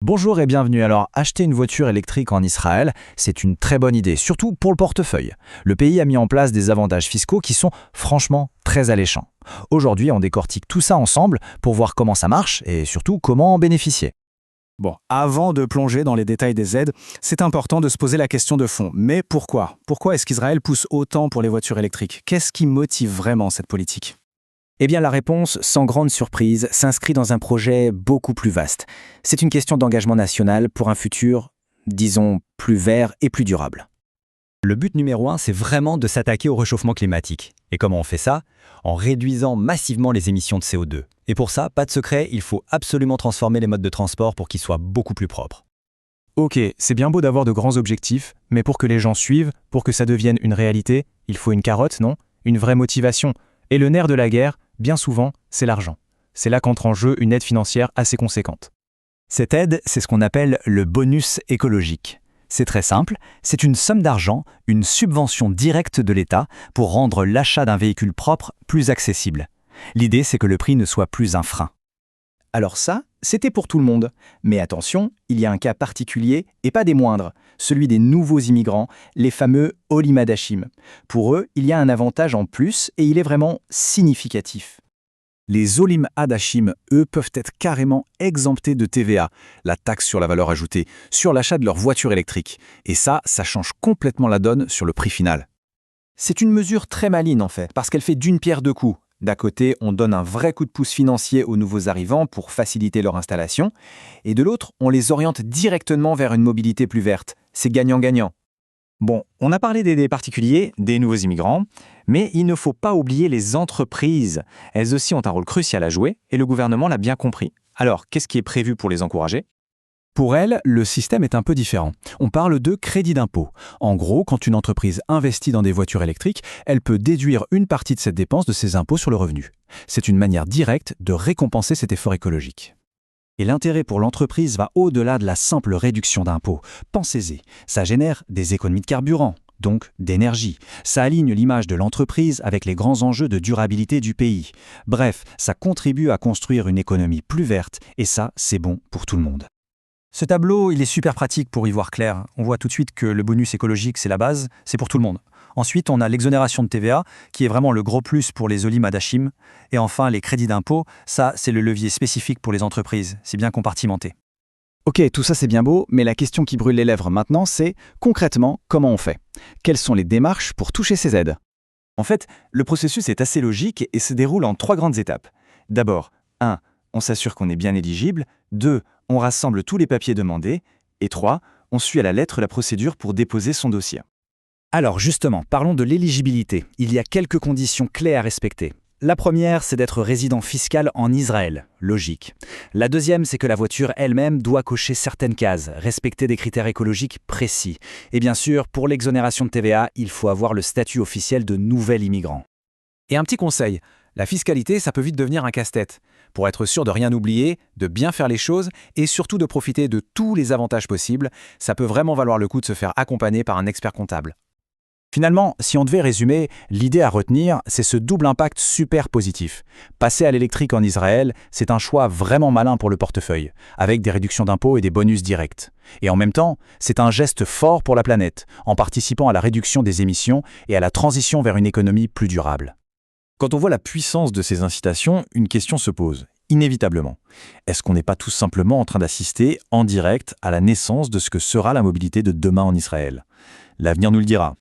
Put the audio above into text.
Bonjour et bienvenue. Alors, acheter une voiture électrique en Israël, c'est une très bonne idée, surtout pour le portefeuille. Le pays a mis en place des avantages fiscaux qui sont franchement très alléchants. Aujourd'hui, on décortique tout ça ensemble pour voir comment ça marche et surtout comment en bénéficier. Bon, avant de plonger dans les détails des aides, c'est important de se poser la question de fond. Mais pourquoi? Pourquoi est-ce qu'Israël pousse autant pour les voitures électriques? Qu'est-ce qui motive vraiment cette politique? Eh bien, la réponse, sans grande surprise, s'inscrit dans un projet beaucoup plus vaste. C'est une question d'engagement national pour un futur, disons, plus vert et plus durable. Le but numéro 1, c'est vraiment de s'attaquer au réchauffement climatique. Et comment on fait ça? En réduisant massivement les émissions de CO2. Et pour ça, pas de secret, il faut absolument transformer les modes de transport pour qu'ils soient beaucoup plus propres. Ok, c'est bien beau d'avoir de grands objectifs, mais pour que les gens suivent, pour que ça devienne une réalité, il faut une carotte, non? Une vraie motivation. Et le nerf de la guerre, bien souvent, c'est l'argent. C'est là qu'entre en jeu une aide financière assez conséquente. Cette aide, c'est ce qu'on appelle le bonus écologique. C'est très simple, c'est une somme d'argent, une subvention directe de l'État pour rendre l'achat d'un véhicule propre plus accessible. L'idée, c'est que le prix ne soit plus un frein. Alors ça, c'était pour tout le monde. Mais attention, il y a un cas particulier, et pas des moindres, celui des nouveaux immigrants, les fameux Olim Hadashim. Pour eux, il y a un avantage en plus, et il est vraiment significatif. Les Olim Hadashim, eux, peuvent être carrément exemptés de TVA, la taxe sur la valeur ajoutée, sur l'achat de leur voiture électrique. Et ça change complètement la donne sur le prix final. C'est une mesure très maligne en fait, parce qu'elle fait d'une pierre deux coups. D'un côté, on donne un vrai coup de pouce financier aux nouveaux arrivants pour faciliter leur installation, et de l'autre, on les oriente directement vers une mobilité plus verte. C'est gagnant-gagnant. Bon, on a parlé des particuliers, des nouveaux immigrants, mais il ne faut pas oublier les entreprises. Elles aussi ont un rôle crucial à jouer, et le gouvernement l'a bien compris. Alors, qu'est-ce qui est prévu pour les encourager ? Pour elles, le système est un peu différent. On parle de crédit d'impôt. En gros, quand une entreprise investit dans des voitures électriques, elle peut déduire une partie de cette dépense de ses impôts sur le revenu. C'est une manière directe de récompenser cet effort écologique. Et l'intérêt pour l'entreprise va au-delà de la simple réduction d'impôts. Pensez-y, ça génère des économies de carburant, donc d'énergie. Ça aligne l'image de l'entreprise avec les grands enjeux de durabilité du pays. Bref, ça contribue à construire une économie plus verte, et ça, c'est bon pour tout le monde. Ce tableau, il est super pratique pour y voir clair. On voit tout de suite que le bonus écologique, c'est la base, c'est pour tout le monde. Ensuite, on a l'exonération de TVA, qui est vraiment le gros plus pour les Olim Hadashim. Et enfin, les crédits d'impôt, ça, c'est le levier spécifique pour les entreprises. C'est bien compartimenté. Ok, tout ça c'est bien beau, mais la question qui brûle les lèvres maintenant, c'est concrètement, comment on fait? Quelles sont les démarches pour toucher ces aides? En fait, le processus est assez logique et se déroule en 3 grandes étapes. D'abord, 1. On s'assure qu'on est bien éligible. 2. On rassemble tous les papiers demandés. Et 3. On suit à la lettre la procédure pour déposer son dossier. Alors justement, parlons de l'éligibilité. Il y a quelques conditions clés à respecter. La première, c'est d'être résident fiscal en Israël. Logique. La deuxième, c'est que la voiture elle-même doit cocher certaines cases, respecter des critères écologiques précis. Et bien sûr, pour l'exonération de TVA, il faut avoir le statut officiel de nouvel immigrant. Et un petit conseil, la fiscalité, ça peut vite devenir un casse-tête. Pour être sûr de rien oublier, de bien faire les choses et surtout de profiter de tous les avantages possibles, ça peut vraiment valoir le coup de se faire accompagner par un expert comptable. Finalement, si on devait résumer, l'idée à retenir, c'est ce double impact super positif. Passer à l'électrique en Israël, c'est un choix vraiment malin pour le portefeuille, avec des réductions d'impôts et des bonus directs. Et en même temps, c'est un geste fort pour la planète, en participant à la réduction des émissions et à la transition vers une économie plus durable. Quand on voit la puissance de ces incitations, une question se pose, inévitablement. Est-ce qu'on n'est pas tout simplement en train d'assister en direct à la naissance de ce que sera la mobilité de demain en Israël? L'avenir nous le dira.